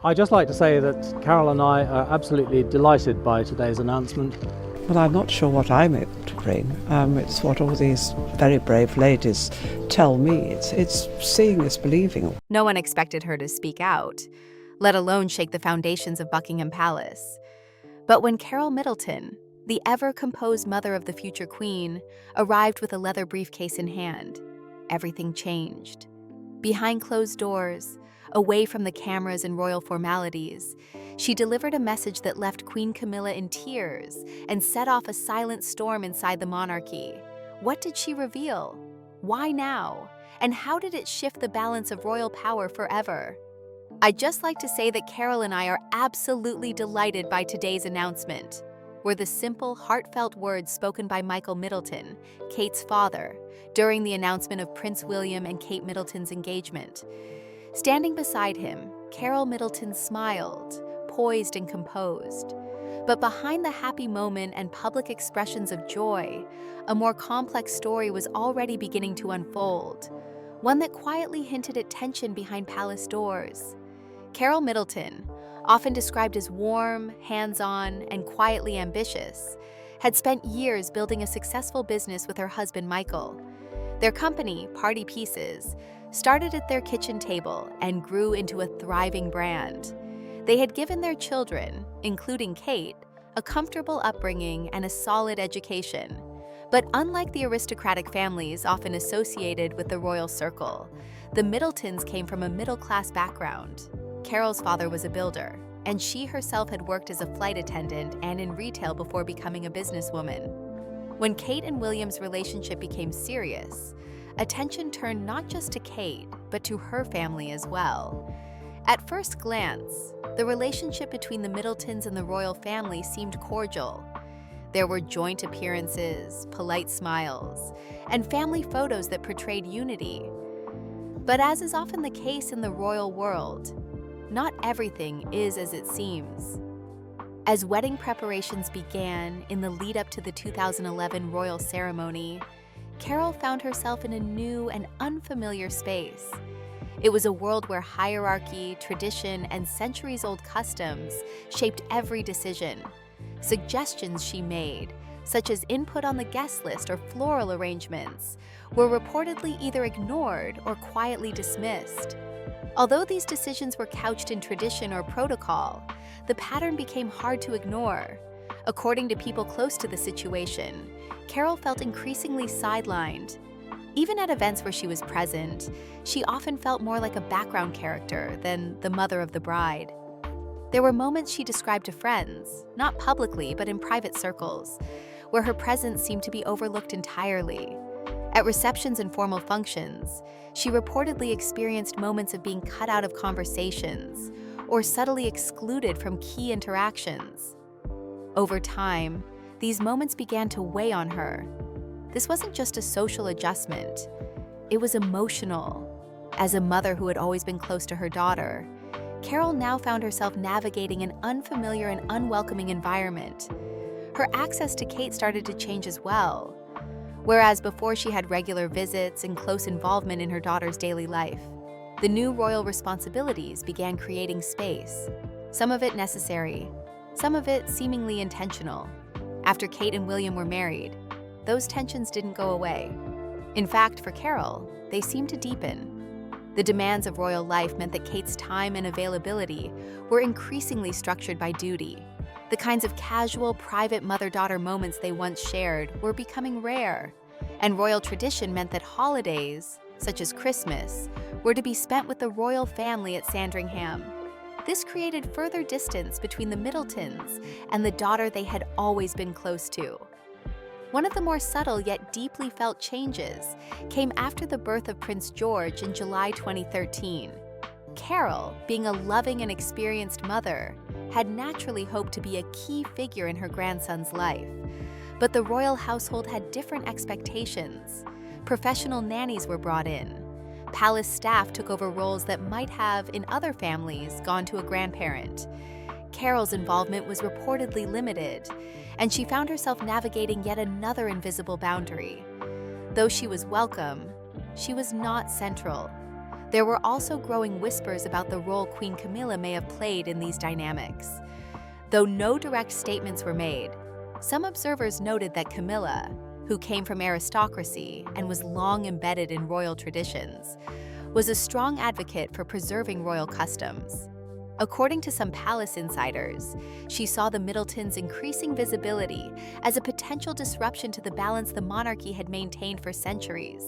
I'd just like to say that Carole and I are absolutely delighted by today's announcement. Well, I'm not sure what I'm able to bring. It's what all these very brave ladies tell me. It's seeing is believing. No one expected her to speak out, let alone shake the foundations of Buckingham Palace. But when Carole Middleton, the ever-composed mother of the future queen, arrived with a leather briefcase in hand, everything changed. Behind closed doors, away from the cameras and royal formalities, she delivered a message that left Queen Camilla in tears and set off a silent storm inside the monarchy. What did she reveal? Why now? And how did it shift the balance of royal power forever? I'd just like to say that Carole and I are absolutely delighted by today's announcement. Were the simple, heartfelt words spoken by Michael Middleton, Kate's father, during the announcement of Prince William and Kate Middleton's engagement. Standing beside him, Carole Middleton smiled, poised and composed. But behind the happy moment and public expressions of joy, a more complex story was already beginning to unfold, one that quietly hinted at tension behind palace doors. Carole Middleton, often described as warm, hands-on, and quietly ambitious, had spent years building a successful business with her husband Michael. Their company, Party Pieces, started at their kitchen table and grew into a thriving brand. They had given their children, including Kate, a comfortable upbringing and a solid education. But unlike the aristocratic families often associated with the royal circle, the Middletons came from a middle-class background. Carole's father was a builder, and she herself had worked as a flight attendant and in retail before becoming a businesswoman. When Kate and William's relationship became serious, attention turned not just to Kate, but to her family as well. At first glance, the relationship between the Middletons and the royal family seemed cordial. There were joint appearances, polite smiles, and family photos that portrayed unity. But as is often the case in the royal world, not everything is as it seems. As wedding preparations began in the lead-up to the 2011 royal ceremony, Carole found herself in a new and unfamiliar space. It was a world where hierarchy, tradition, and centuries-old customs shaped every decision. Suggestions she made, such as input on the guest list or floral arrangements, were reportedly either ignored or quietly dismissed. Although these decisions were couched in tradition or protocol, the pattern became hard to ignore. According to people close to the situation, Carole felt increasingly sidelined. Even at events where she was present, she often felt more like a background character than the mother of the bride. There were moments she described to friends, not publicly but in private circles, where her presence seemed to be overlooked entirely. At receptions and formal functions, she reportedly experienced moments of being cut out of conversations or subtly excluded from key interactions. Over time, these moments began to weigh on her. This wasn't just a social adjustment, it was emotional. As a mother who had always been close to her daughter, Carole now found herself navigating an unfamiliar and unwelcoming environment. Her access to Kate started to change as well. Whereas before she had regular visits and close involvement in her daughter's daily life, the new royal responsibilities began creating space, some of it necessary, some of it seemingly intentional. After Kate and William were married, those tensions didn't go away. In fact, for Carole, they seemed to deepen. The demands of royal life meant that Kate's time and availability were increasingly structured by duty. The kinds of casual, private mother-daughter moments they once shared were becoming rare, and royal tradition meant that holidays, such as Christmas, were to be spent with the royal family at Sandringham. This created further distance between the Middletons and the daughter they had always been close to. One of the more subtle yet deeply felt changes came after the birth of Prince George in July 2013. Carole, being a loving and experienced mother, had naturally hoped to be a key figure in her grandson's life. But the royal household had different expectations. Professional nannies were brought in. Palace staff took over roles that might have, in other families, gone to a grandparent. Carole's involvement was reportedly limited, and she found herself navigating yet another invisible boundary. Though she was welcome, she was not central. There were also growing whispers about the role Queen Camilla may have played in these dynamics. Though no direct statements were made, some observers noted that Camilla, who came from aristocracy and was long embedded in royal traditions, was a strong advocate for preserving royal customs. According to some palace insiders, she saw the Middletons' increasing visibility as a potential disruption to the balance the monarchy had maintained for centuries.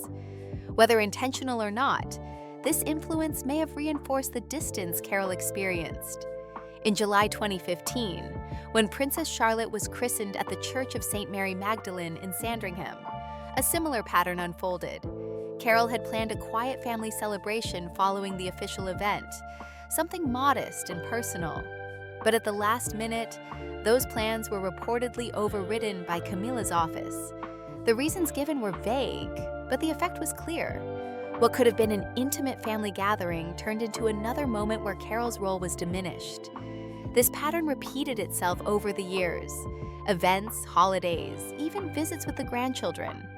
Whether intentional or not, this influence may have reinforced the distance Carole experienced. In July 2015, when Princess Charlotte was christened at the Church of St. Mary Magdalene in Sandringham, a similar pattern unfolded. Carole had planned a quiet family celebration following the official event, something modest and personal. But at the last minute, those plans were reportedly overridden by Camilla's office. The reasons given were vague, but the effect was clear. What could have been an intimate family gathering turned into another moment where Carole's role was diminished. This pattern repeated itself over the years. Events, holidays, even visits with the grandchildren.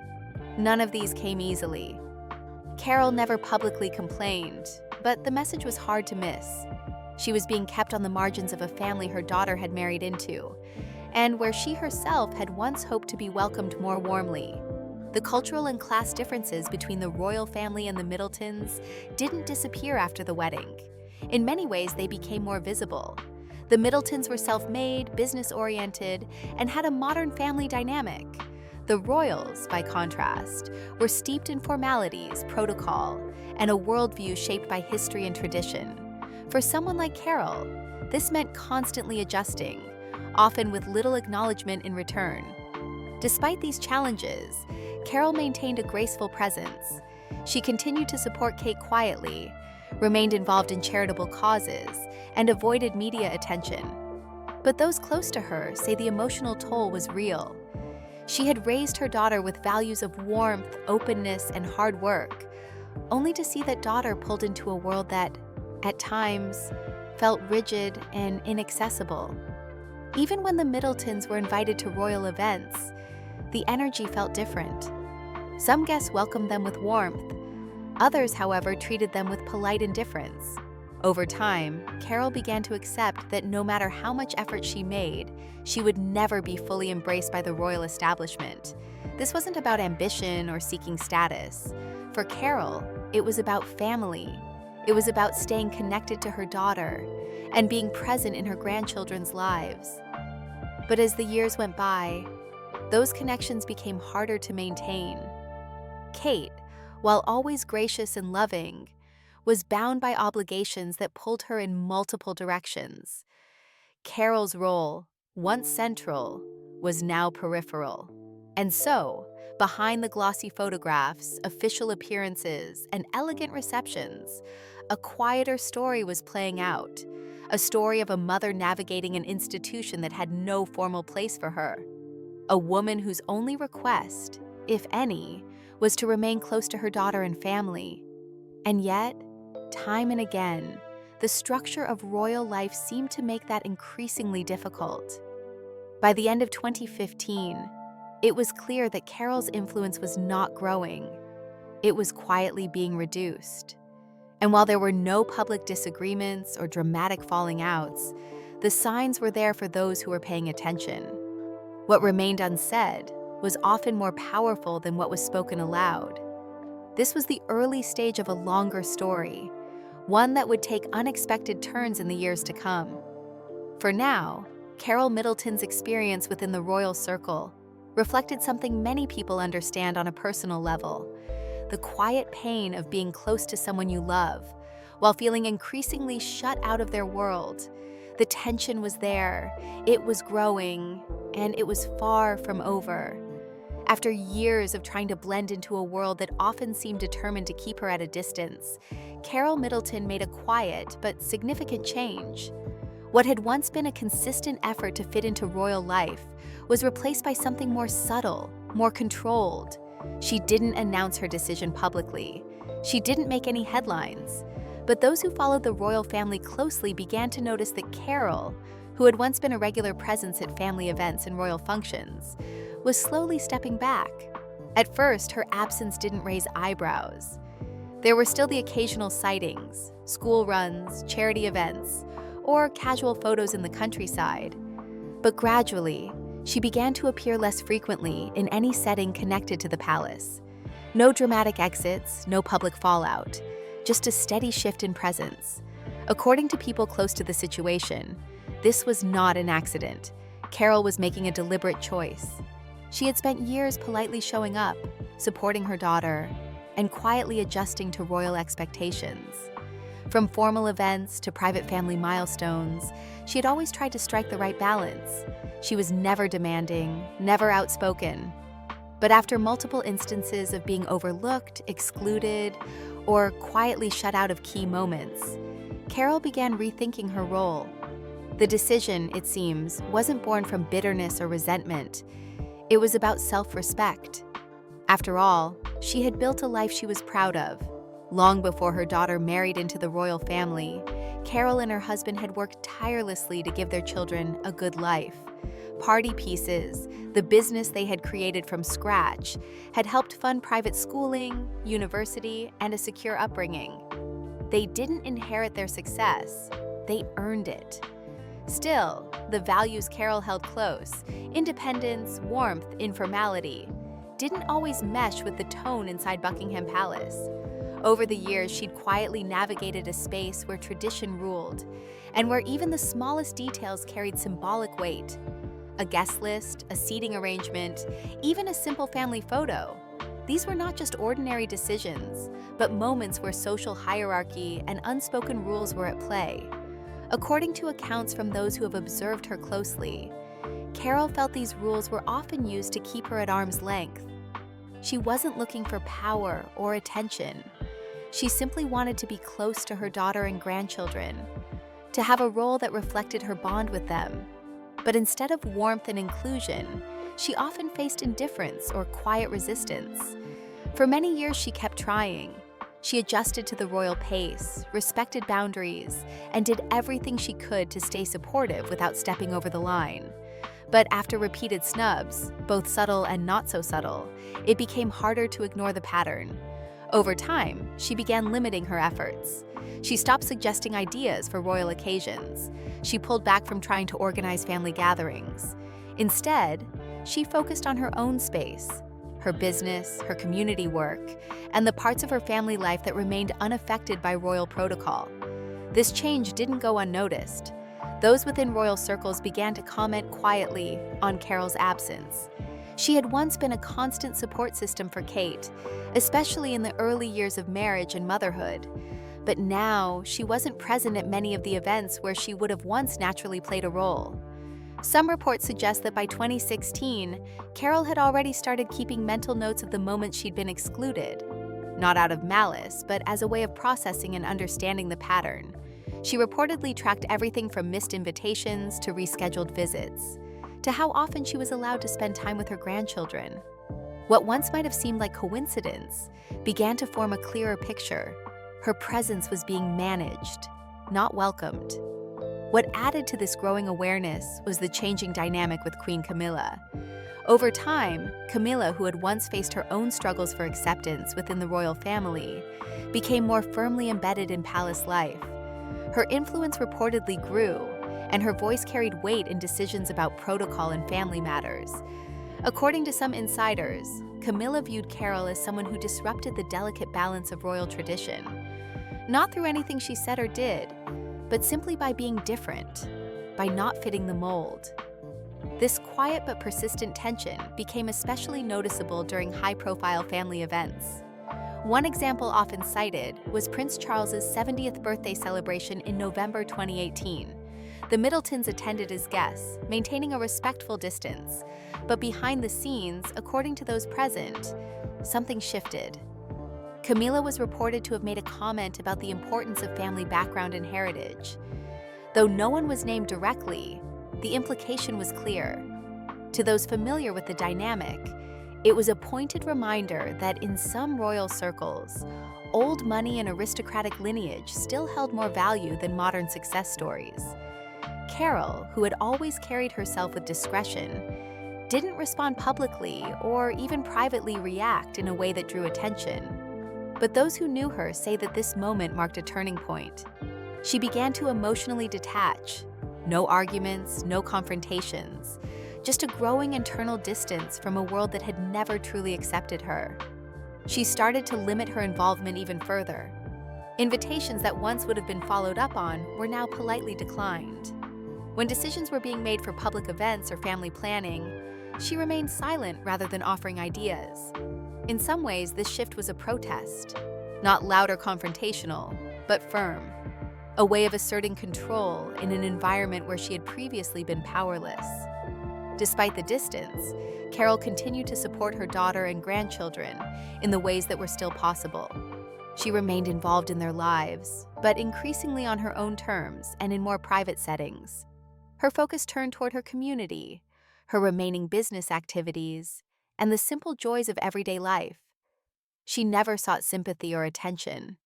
None of these came easily. Carole never publicly complained, but the message was hard to miss. She was being kept on the margins of a family her daughter had married into, and where she herself had once hoped to be welcomed more warmly. The cultural and class differences between the royal family and the Middletons didn't disappear after the wedding. In many ways, they became more visible. The Middletons were self-made, business-oriented, and had a modern family dynamic. The royals, by contrast, were steeped in formalities, protocol, and a worldview shaped by history and tradition. For someone like Carole, this meant constantly adjusting, often with little acknowledgement in return. Despite these challenges, Carole maintained a graceful presence. She continued to support Kate quietly, remained involved in charitable causes, and avoided media attention. But those close to her say the emotional toll was real. She had raised her daughter with values of warmth, openness, and hard work, only to see that daughter pulled into a world that, at times, felt rigid and inaccessible. Even when the Middletons were invited to royal events, the energy felt different. Some guests welcomed them with warmth. Others, however, treated them with polite indifference. Over time, Carole began to accept that no matter how much effort she made, she would never be fully embraced by the royal establishment. This wasn't about ambition or seeking status. For Carole, it was about family. It was about staying connected to her daughter and being present in her grandchildren's lives. But as the years went by, those connections became harder to maintain. Kate, while always gracious and loving, was bound by obligations that pulled her in multiple directions. Carole's role, once central, was now peripheral. And so, behind the glossy photographs, official appearances, and elegant receptions, a quieter story was playing out, a story of a mother navigating an institution that had no formal place for her, a woman whose only request, if any, was to remain close to her daughter and family. And yet, time and again, the structure of royal life seemed to make that increasingly difficult. By the end of 2015, it was clear that Carole's influence was not growing. It was quietly being reduced. And while there were no public disagreements or dramatic falling outs, the signs were there for those who were paying attention. What remained unsaid was often more powerful than what was spoken aloud. This was the early stage of a longer story, one that would take unexpected turns in the years to come. For now, Carole Middleton's experience within the royal circle reflected something many people understand on a personal level: the quiet pain of being close to someone you love, while feeling increasingly shut out of their world. The tension was there, it was growing, and it was far from over. After years of trying to blend into a world that often seemed determined to keep her at a distance, Carole Middleton made a quiet but significant change. What had once been a consistent effort to fit into royal life was replaced by something more subtle, more controlled. She didn't announce her decision publicly. She didn't make any headlines. But those who followed the royal family closely began to notice that Carole, who had once been a regular presence at family events and royal functions, was slowly stepping back. At first, her absence didn't raise eyebrows. There were still the occasional sightings, school runs, charity events, or casual photos in the countryside. But gradually, she began to appear less frequently in any setting connected to the palace. No dramatic exits, no public fallout, just a steady shift in presence. According to people close to the situation, this was not an accident. Carole was making a deliberate choice. She had spent years politely showing up, supporting her daughter, and quietly adjusting to royal expectations. From formal events to private family milestones, she had always tried to strike the right balance. She was never demanding, never outspoken. But after multiple instances of being overlooked, excluded, or quietly shut out of key moments, Carole began rethinking her role. The decision, it seems, wasn't born from bitterness or resentment. It was about self-respect. After all, she had built a life she was proud of. Long before her daughter married into the royal family, Carole and her husband had worked tirelessly to give their children a good life. Party pieces, the business they had created from scratch, had helped fund private schooling, university, and a secure upbringing. They didn't inherit their success, they earned it. Still, the values Carole held close, independence, warmth, informality, didn't always mesh with the tone inside Buckingham Palace. Over the years, she'd quietly navigated a space where tradition ruled, and where even the smallest details carried symbolic weight. A guest list, a seating arrangement, even a simple family photo. These were not just ordinary decisions, but moments where social hierarchy and unspoken rules were at play. According to accounts from those who have observed her closely, Carole felt these rules were often used to keep her at arm's length. She wasn't looking for power or attention. She simply wanted to be close to her daughter and grandchildren, to have a role that reflected her bond with them. But instead of warmth and inclusion, she often faced indifference or quiet resistance. For many years, she kept trying. She adjusted to the royal pace, respected boundaries, and did everything she could to stay supportive without stepping over the line. But after repeated snubs, both subtle and not so subtle, it became harder to ignore the pattern. Over time, she began limiting her efforts. She stopped suggesting ideas for royal occasions. She pulled back from trying to organize family gatherings. Instead, she focused on her own space, her business, her community work, and the parts of her family life that remained unaffected by royal protocol. This change didn't go unnoticed. Those within royal circles began to comment quietly on Carole's absence. She had once been a constant support system for Kate, especially in the early years of marriage and motherhood. But now, she wasn't present at many of the events where she would have once naturally played a role. Some reports suggest that by 2016, Carole had already started keeping mental notes of the moments she'd been excluded. Not out of malice, but as a way of processing and understanding the pattern. She reportedly tracked everything from missed invitations to rescheduled visits, to how often she was allowed to spend time with her grandchildren. What once might have seemed like coincidence began to form a clearer picture. Her presence was being managed, not welcomed. What added to this growing awareness was the changing dynamic with Queen Camilla. Over time, Camilla, who had once faced her own struggles for acceptance within the royal family, became more firmly embedded in palace life. Her influence reportedly grew, and her voice carried weight in decisions about protocol and family matters. According to some insiders, Camilla viewed Carole as someone who disrupted the delicate balance of royal tradition. Not through anything she said or did, but simply by being different, by not fitting the mold. This quiet but persistent tension became especially noticeable during high-profile family events. One example often cited was Prince Charles's 70th birthday celebration in November 2018. The Middletons attended as guests, maintaining a respectful distance. But behind the scenes, according to those present, something shifted. Camilla was reported to have made a comment about the importance of family background and heritage. Though no one was named directly, the implication was clear. To those familiar with the dynamic, it was a pointed reminder that in some royal circles, old money and aristocratic lineage still held more value than modern success stories. Carole, who had always carried herself with discretion, didn't respond publicly or even privately react in a way that drew attention. But those who knew her say that this moment marked a turning point. She began to emotionally detach. No arguments, no confrontations, just a growing internal distance from a world that had never truly accepted her. She started to limit her involvement even further. Invitations that once would have been followed up on were now politely declined. When decisions were being made for public events or family planning, she remained silent rather than offering ideas. In some ways, this shift was a protest, not loud or confrontational, but firm. A way of asserting control in an environment where she had previously been powerless. Despite the distance, Carole continued to support her daughter and grandchildren in the ways that were still possible. She remained involved in their lives, but increasingly on her own terms and in more private settings. Her focus turned toward her community, her remaining business activities, and the simple joys of everyday life. She never sought sympathy or attention.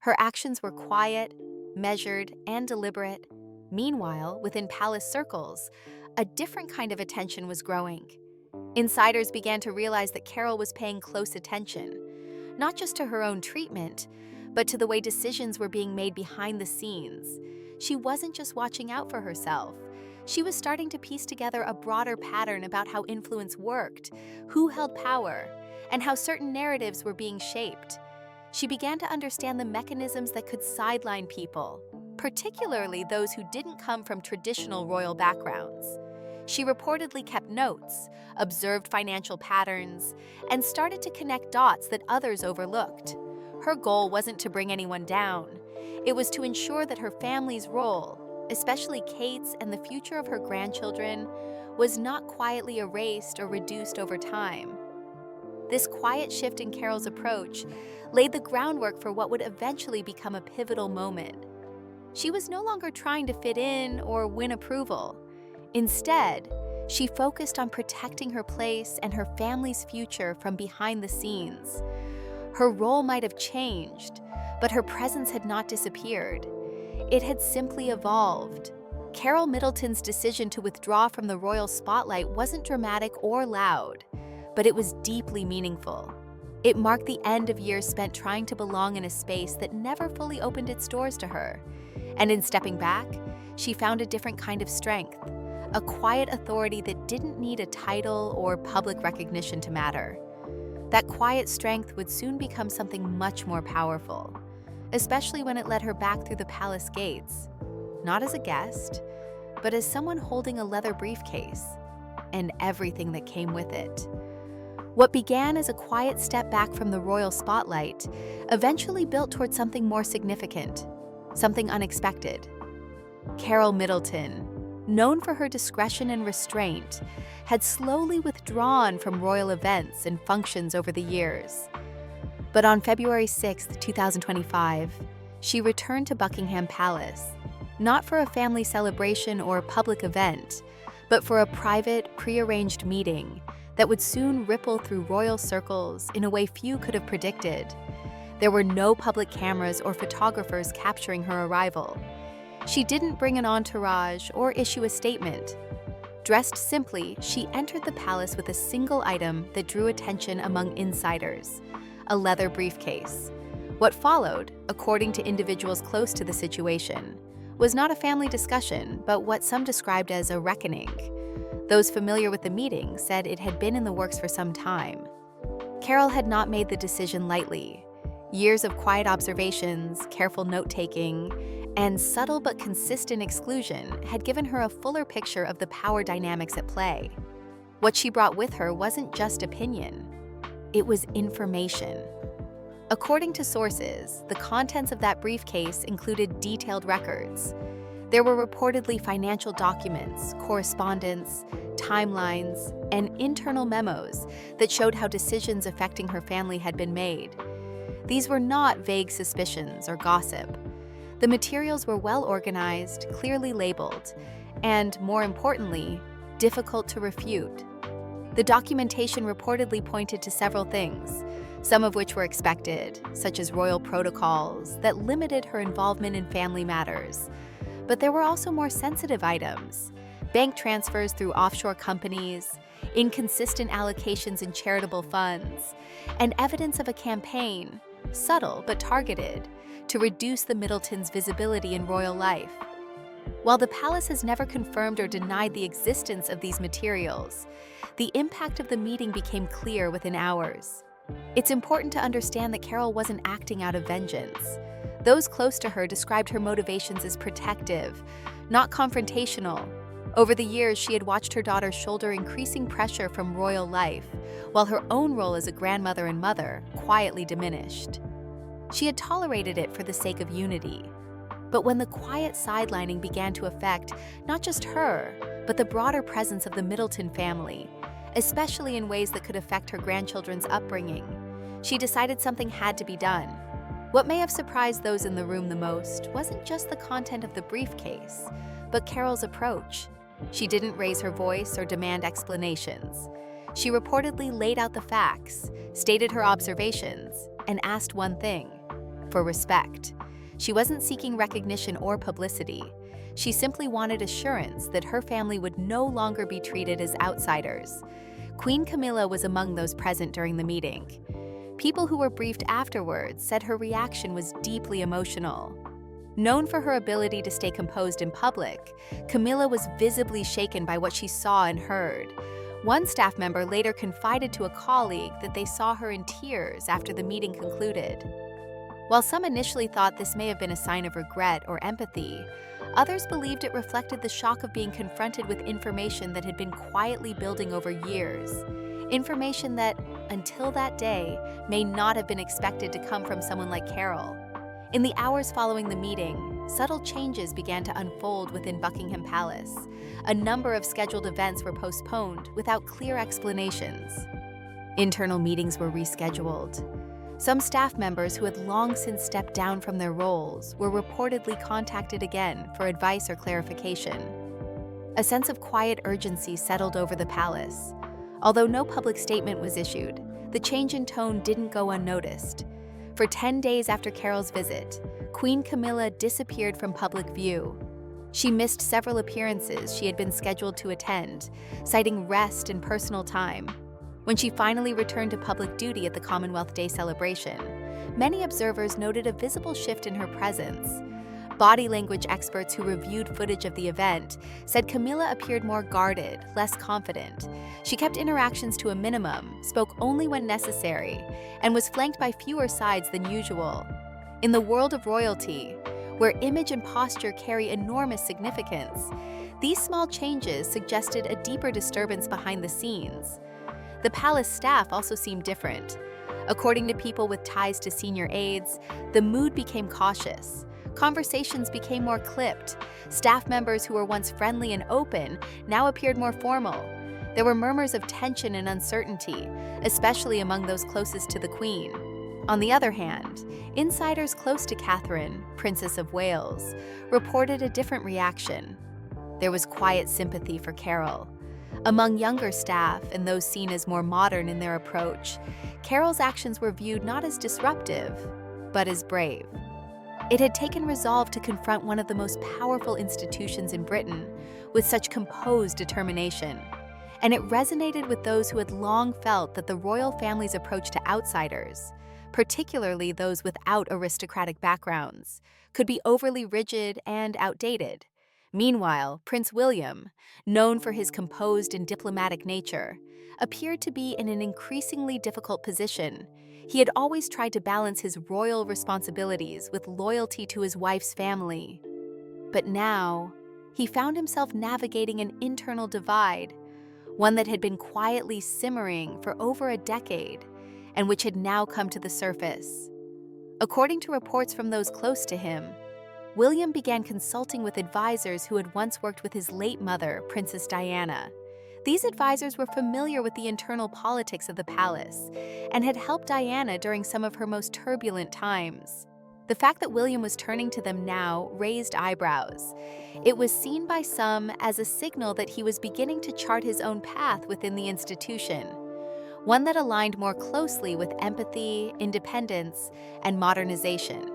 Her actions were quiet, measured, and deliberate. Meanwhile, within palace circles, a different kind of attention was growing. Insiders began to realize that Carole was paying close attention, not just to her own treatment, but to the way decisions were being made behind the scenes. She wasn't just watching out for herself. She was starting to piece together a broader pattern about how influence worked, who held power, and how certain narratives were being shaped. She began to understand the mechanisms that could sideline people, particularly those who didn't come from traditional royal backgrounds. She reportedly kept notes, observed financial patterns, and started to connect dots that others overlooked. Her goal wasn't to bring anyone down. It was to ensure that her family's role, especially Kate's and the future of her grandchildren, was not quietly erased or reduced over time. This quiet shift in Carole's approach laid the groundwork for what would eventually become a pivotal moment. She was no longer trying to fit in or win approval. Instead, she focused on protecting her place and her family's future from behind the scenes. Her role might have changed, but her presence had not disappeared. It had simply evolved. Carole Middleton's decision to withdraw from the royal spotlight wasn't dramatic or loud, but it was deeply meaningful. It marked the end of years spent trying to belong in a space that never fully opened its doors to her. And in stepping back, she found a different kind of strength, a quiet authority that didn't need a title or public recognition to matter. That quiet strength would soon become something much more powerful, especially when it led her back through the palace gates, not as a guest, but as someone holding a leather briefcase, and everything that came with it. What began as a quiet step back from the royal spotlight eventually built toward something more significant, something unexpected. Carole Middleton, known for her discretion and restraint, had slowly withdrawn from royal events and functions over the years. But on February 6, 2025, she returned to Buckingham Palace, not for a family celebration or public event, but for a private, prearranged meeting that would soon ripple through royal circles in a way few could have predicted. There were no public cameras or photographers capturing her arrival. She didn't bring an entourage or issue a statement. Dressed simply, she entered the palace with a single item that drew attention among insiders: a leather briefcase. What followed, according to individuals close to the situation, was not a family discussion, but what some described as a reckoning. Those familiar with the meeting said it had been in the works for some time. Carole had not made the decision lightly. Years of quiet observations, careful note-taking, and subtle but consistent exclusion had given her a fuller picture of the power dynamics at play. What she brought with her wasn't just opinion, it was information. According to sources, the contents of that briefcase included detailed records. There were reportedly financial documents, correspondence, timelines, and internal memos that showed how decisions affecting her family had been made. These were not vague suspicions or gossip. The materials were well organized, clearly labeled, and, more importantly, difficult to refute. The documentation reportedly pointed to several things, some of which were expected, such as royal protocols that limited her involvement in family matters. But there were also more sensitive items: bank transfers through offshore companies, inconsistent allocations in charitable funds, and evidence of a campaign, subtle but targeted, to reduce the Middletons' visibility in royal life. While the palace has never confirmed or denied the existence of these materials, the impact of the meeting became clear within hours. It's important to understand that Carole wasn't acting out of vengeance. Those close to her described her motivations as protective, not confrontational. Over the years, she had watched her daughter shoulder increasing pressure from royal life, while her own role as a grandmother and mother quietly diminished. She had tolerated it for the sake of unity. But when the quiet sidelining began to affect not just her, but the broader presence of the Middleton family, especially in ways that could affect her grandchildren's upbringing, she decided something had to be done. What may have surprised those in the room the most wasn't just the content of the briefcase, but Carole's approach. She didn't raise her voice or demand explanations. She reportedly laid out the facts, stated her observations, and asked one thing: for respect. She wasn't seeking recognition or publicity. She simply wanted assurance that her family would no longer be treated as outsiders. Queen Camilla was among those present during the meeting. People who were briefed afterwards said her reaction was deeply emotional. Known for her ability to stay composed in public, Camilla was visibly shaken by what she saw and heard. One staff member later confided to a colleague that they saw her in tears after the meeting concluded. While some initially thought this may have been a sign of regret or empathy, others believed it reflected the shock of being confronted with information that had been quietly building over years. Information that, until that day, may not have been expected to come from someone like Carole. In the hours following the meeting, subtle changes began to unfold within Buckingham Palace. A number of scheduled events were postponed without clear explanations. Internal meetings were rescheduled. Some staff members who had long since stepped down from their roles were reportedly contacted again for advice or clarification. A sense of quiet urgency settled over the palace. Although no public statement was issued, the change in tone didn't go unnoticed. For 10 days after Carole's visit, Queen Camilla disappeared from public view. She missed several appearances she had been scheduled to attend, citing rest and personal time. When she finally returned to public duty at the Commonwealth Day celebration, many observers noted a visible shift in her presence. Body language experts who reviewed footage of the event said Camilla appeared more guarded, less confident. She kept interactions to a minimum, spoke only when necessary, and was flanked by fewer sides than usual. In the world of royalty, where image and posture carry enormous significance, these small changes suggested a deeper disturbance behind the scenes. The palace staff also seemed different. According to people with ties to senior aides, the mood became cautious. Conversations became more clipped. Staff members who were once friendly and open now appeared more formal. There were murmurs of tension and uncertainty, especially among those closest to the Queen. On the other hand, insiders close to Catherine, Princess of Wales, reported a different reaction. There was quiet sympathy for Carole. Among younger staff and those seen as more modern in their approach, Carole's actions were viewed not as disruptive, but as brave. It had taken resolve to confront one of the most powerful institutions in Britain with such composed determination, and it resonated with those who had long felt that the royal family's approach to outsiders, particularly those without aristocratic backgrounds, could be overly rigid and outdated. Meanwhile, Prince William, known for his composed and diplomatic nature, appeared to be in an increasingly difficult position. He had always tried to balance his royal responsibilities with loyalty to his wife's family. But now, he found himself navigating an internal divide, one that had been quietly simmering for over a decade, and which had now come to the surface. According to reports from those close to him, William began consulting with advisors who had once worked with his late mother, Princess Diana. These advisors were familiar with the internal politics of the palace and had helped Diana during some of her most turbulent times. The fact that William was turning to them now raised eyebrows. It was seen by some as a signal that he was beginning to chart his own path within the institution, one that aligned more closely with empathy, independence, and modernization.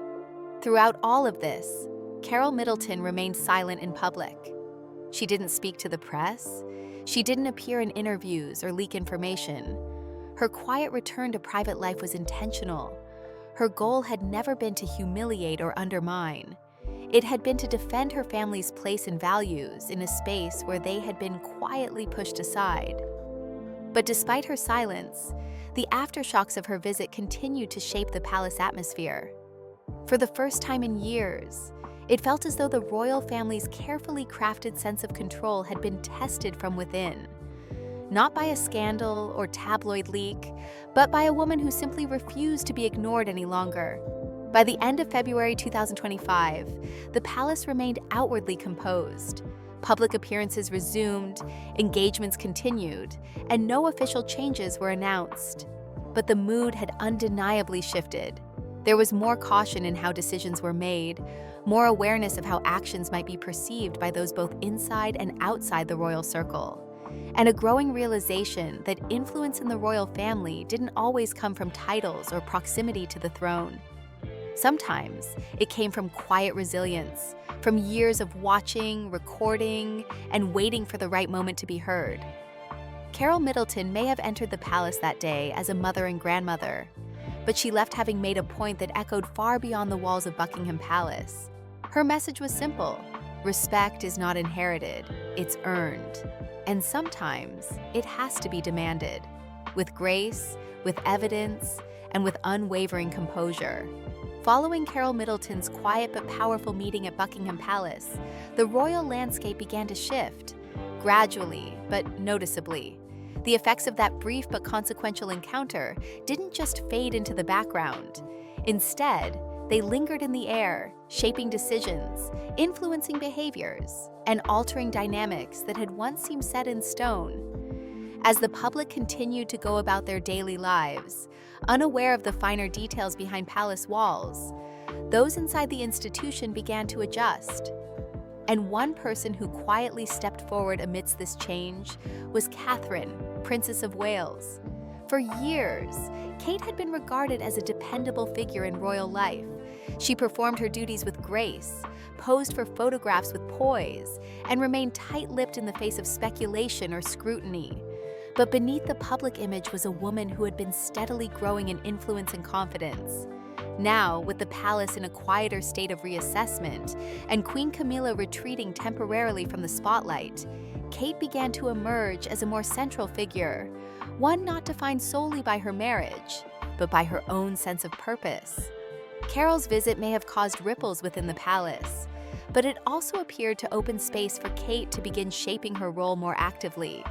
Throughout all of this, Carole Middleton remained silent in public. She didn't speak to the press. She didn't appear in interviews or leak information. Her quiet return to private life was intentional. her goal had never been to humiliate or undermine. It had been to defend her family's place and values in a space where they had been quietly pushed aside. But despite her silence, the aftershocks of her visit continued to shape the palace atmosphere. For the first time in years, it felt as though the royal family's carefully crafted sense of control had been tested from within. Not by a scandal or tabloid leak, but by a woman who simply refused to be ignored any longer. By the end of February 2025, the palace remained outwardly composed. Public appearances resumed, engagements continued, and no official changes were announced. But the mood had undeniably shifted. There was more caution in how decisions were made, more awareness of how actions might be perceived by those both inside and outside the royal circle, and a growing realization that influence in the royal family didn't always come from titles or proximity to the throne. Sometimes it came from quiet resilience, from years of watching, recording, and waiting for the right moment to be heard. Carole Middleton may have entered the palace that day as a mother and grandmother, but she left having made a point that echoed far beyond the walls of Buckingham Palace. Her message was simple: respect is not inherited, it's earned. And sometimes it has to be demanded, with grace, with evidence, and with unwavering composure. Following Carole Middleton's quiet but powerful meeting at Buckingham Palace, the royal landscape began to shift, gradually but noticeably. The effects of that brief but consequential encounter didn't just fade into the background. Instead, they lingered in the air, shaping decisions, influencing behaviors, and altering dynamics that had once seemed set in stone. As the public continued to go about their daily lives, unaware of the finer details behind palace walls, those inside the institution began to adjust. And one person who quietly stepped forward amidst this change was Catherine, Princess of Wales. For years, Kate had been regarded as a dependable figure in royal life. She performed her duties with grace, posed for photographs with poise, and remained tight-lipped in the face of speculation or scrutiny. But beneath the public image was a woman who had been steadily growing in influence and confidence. Now, with the palace in a quieter state of reassessment and Queen Camilla retreating temporarily from the spotlight, Kate began to emerge as a more central figure, one not defined solely by her marriage, but by her own sense of purpose. Carole's visit may have caused ripples within the palace, but it also appeared to open space for Kate to begin shaping her role more actively.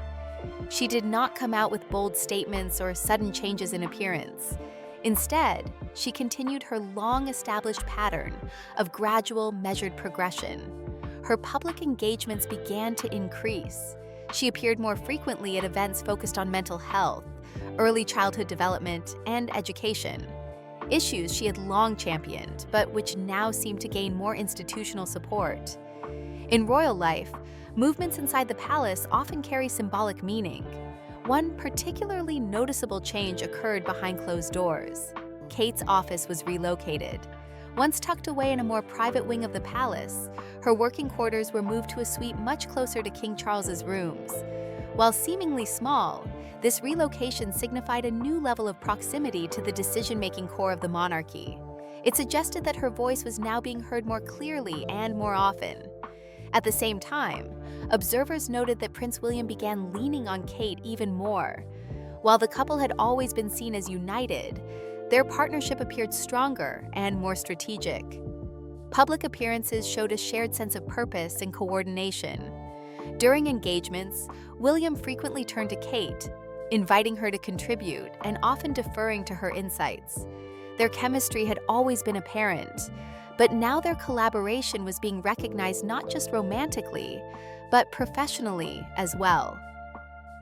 She did not come out with bold statements or sudden changes in appearance. Instead, she continued her long-established pattern of gradual, measured progression. Her public engagements began to increase. She appeared more frequently at events focused on mental health, early childhood development, and education. Issues she had long championed, but which now seemed to gain more institutional support. In royal life, movements inside the palace often carry symbolic meaning. One particularly noticeable change occurred behind closed doors. Kate's office was relocated. Once tucked away in a more private wing of the palace, her working quarters were moved to a suite much closer to King Charles's rooms. While seemingly small, this relocation signified a new level of proximity to the decision-making core of the monarchy. It suggested that her voice was now being heard more clearly and more often. At the same time, observers noted that Prince William began leaning on Kate even more. While the couple had always been seen as united, their partnership appeared stronger and more strategic. Public appearances showed a shared sense of purpose and coordination. During engagements, William frequently turned to Kate, inviting her to contribute and often deferring to her insights. Their chemistry had always been apparent, but now their collaboration was being recognized not just romantically, but professionally as well.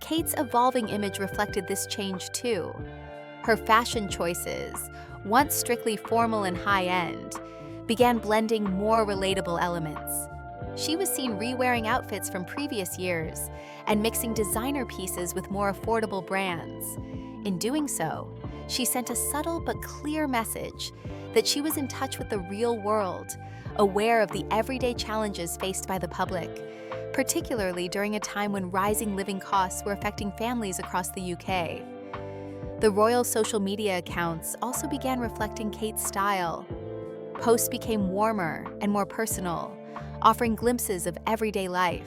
Kate's evolving image reflected this change too. Her fashion choices, once strictly formal and high-end, began blending more relatable elements. She was seen re-wearing outfits from previous years and mixing designer pieces with more affordable brands. In doing so, she sent a subtle but clear message that she was in touch with the real world, aware of the everyday challenges faced by the public, particularly during a time when rising living costs were affecting families across the UK. The royal social media accounts also began reflecting Kate's style. Posts became warmer and more personal, offering glimpses of everyday life.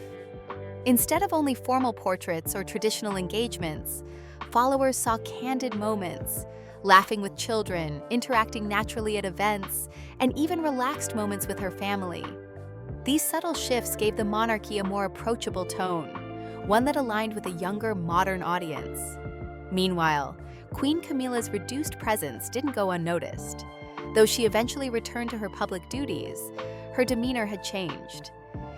Instead of only formal portraits or traditional engagements, followers saw candid moments, laughing with children, interacting naturally at events, and even relaxed moments with her family. These subtle shifts gave the monarchy a more approachable tone, one that aligned with a younger, modern audience. Meanwhile, Queen Camilla's reduced presence didn't go unnoticed. Though she eventually returned to her public duties, her demeanor had changed.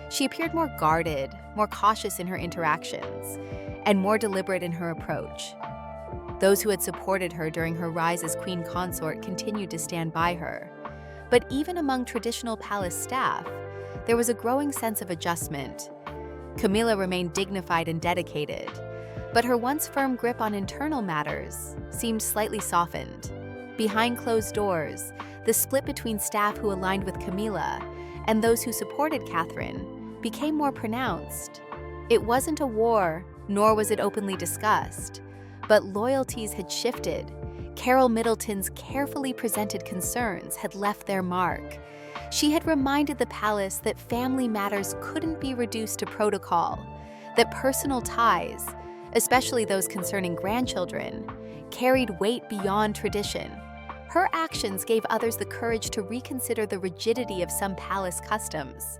She appeared more guarded, more cautious in her interactions, and more deliberate in her approach. Those who had supported her during her rise as queen consort continued to stand by her. But even among traditional palace staff, there was a growing sense of adjustment. Camilla remained dignified and dedicated, but her once firm grip on internal matters seemed slightly softened. Behind closed doors, the split between staff who aligned with Camilla and those who supported Catherine became more pronounced. It wasn't a war, nor was it openly discussed, but loyalties had shifted. Carole Middleton's carefully presented concerns had left their mark. She had reminded the palace that family matters couldn't be reduced to protocol, that personal ties, especially those concerning grandchildren, carried weight beyond tradition. Her actions gave others the courage to reconsider the rigidity of some palace customs.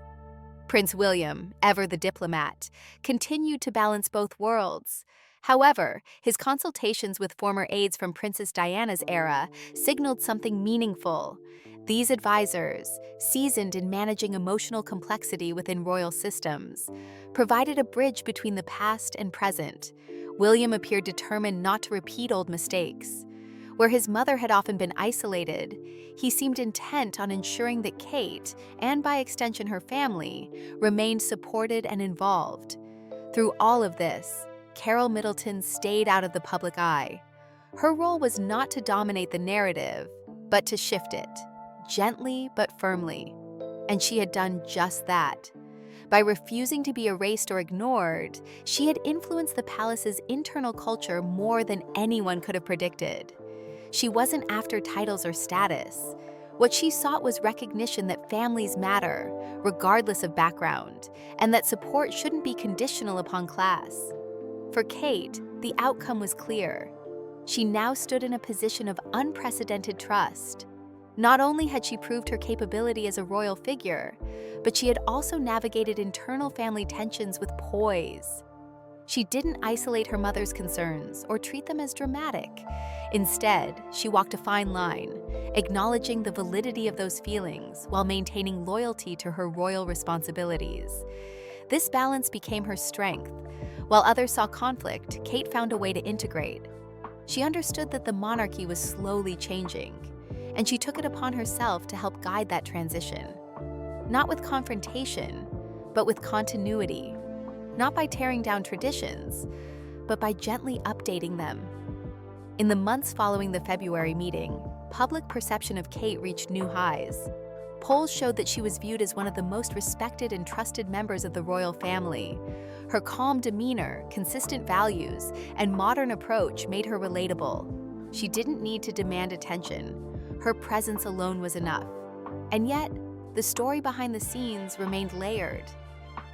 Prince William, ever the diplomat, continued to balance both worlds. However, his consultations with former aides from Princess Diana's era signaled something meaningful. These advisors, seasoned in managing emotional complexity within royal systems, provided a bridge between the past and present. William appeared determined not to repeat old mistakes. Where his mother had often been isolated, he seemed intent on ensuring that Kate, and by extension her family, remained supported and involved. Through all of this, Carole Middleton stayed out of the public eye. Her role was not to dominate the narrative, but to shift it, gently but firmly. And she had done just that. By refusing to be erased or ignored, she had influenced the palace's internal culture more than anyone could have predicted. She wasn't after titles or status. What she sought was recognition that families matter, regardless of background, and that support shouldn't be conditional upon class. For Kate, the outcome was clear. She now stood in a position of unprecedented trust. Not only had she proved her capability as a royal figure, but she had also navigated internal family tensions with poise. She didn't isolate her mother's concerns or treat them as dramatic. Instead, she walked a fine line, acknowledging the validity of those feelings while maintaining loyalty to her royal responsibilities. This balance became her strength. While others saw conflict, Kate found a way to integrate. She understood that the monarchy was slowly changing, and she took it upon herself to help guide that transition. Not with confrontation, but with continuity. Not by tearing down traditions, but by gently updating them. In the months following the February meeting, public perception of Kate reached new highs. Polls showed that she was viewed as one of the most respected and trusted members of the royal family. Her calm demeanor, consistent values, and modern approach made her relatable. She didn't need to demand attention. Her presence alone was enough. And yet, the story behind the scenes remained layered.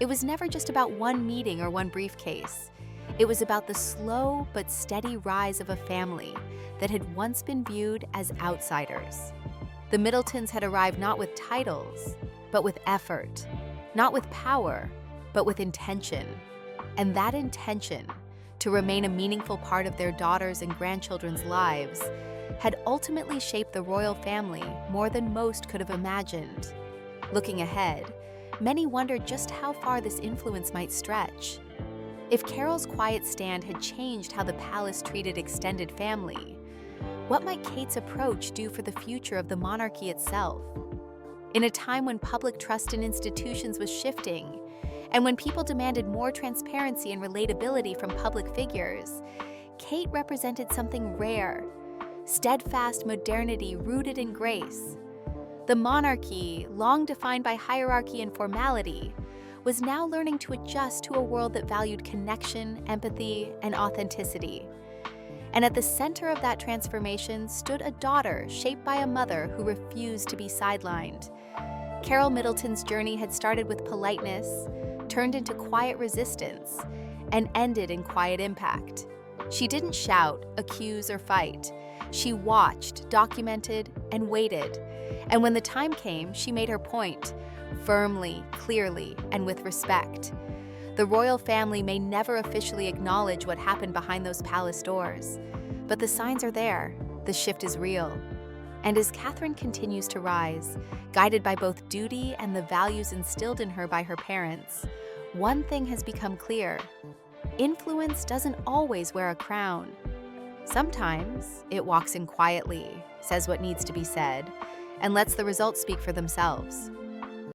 It was never just about one meeting or one briefcase. It was about the slow but steady rise of a family that had once been viewed as outsiders. The Middletons had arrived not with titles, but with effort. Not with power, but with intention. And that intention, to remain a meaningful part of their daughters' and grandchildren's lives, had ultimately shaped the royal family more than most could have imagined. Looking ahead, many wondered just how far this influence might stretch. If Carole's quiet stand had changed how the palace treated extended family, what might Kate's approach do for the future of the monarchy itself? In a time when public trust in institutions was shifting, and when people demanded more transparency and relatability from public figures, Kate represented something rare: steadfast modernity rooted in grace. The monarchy, long defined by hierarchy and formality, was now learning to adjust to a world that valued connection, empathy, and authenticity. And at the center of that transformation stood a daughter shaped by a mother who refused to be sidelined. Carole Middleton's journey had started with politeness, turned into quiet resistance, and ended in quiet impact. She didn't shout, accuse, or fight. She watched, documented, and waited. And when the time came, she made her point, firmly, clearly, and with respect. The royal family may never officially acknowledge what happened behind those palace doors, but the signs are there. The shift is real. And as Catherine continues to rise, guided by both duty and the values instilled in her by her parents, one thing has become clear. Influence doesn't always wear a crown. Sometimes it walks in quietly, says what needs to be said, and lets the results speak for themselves.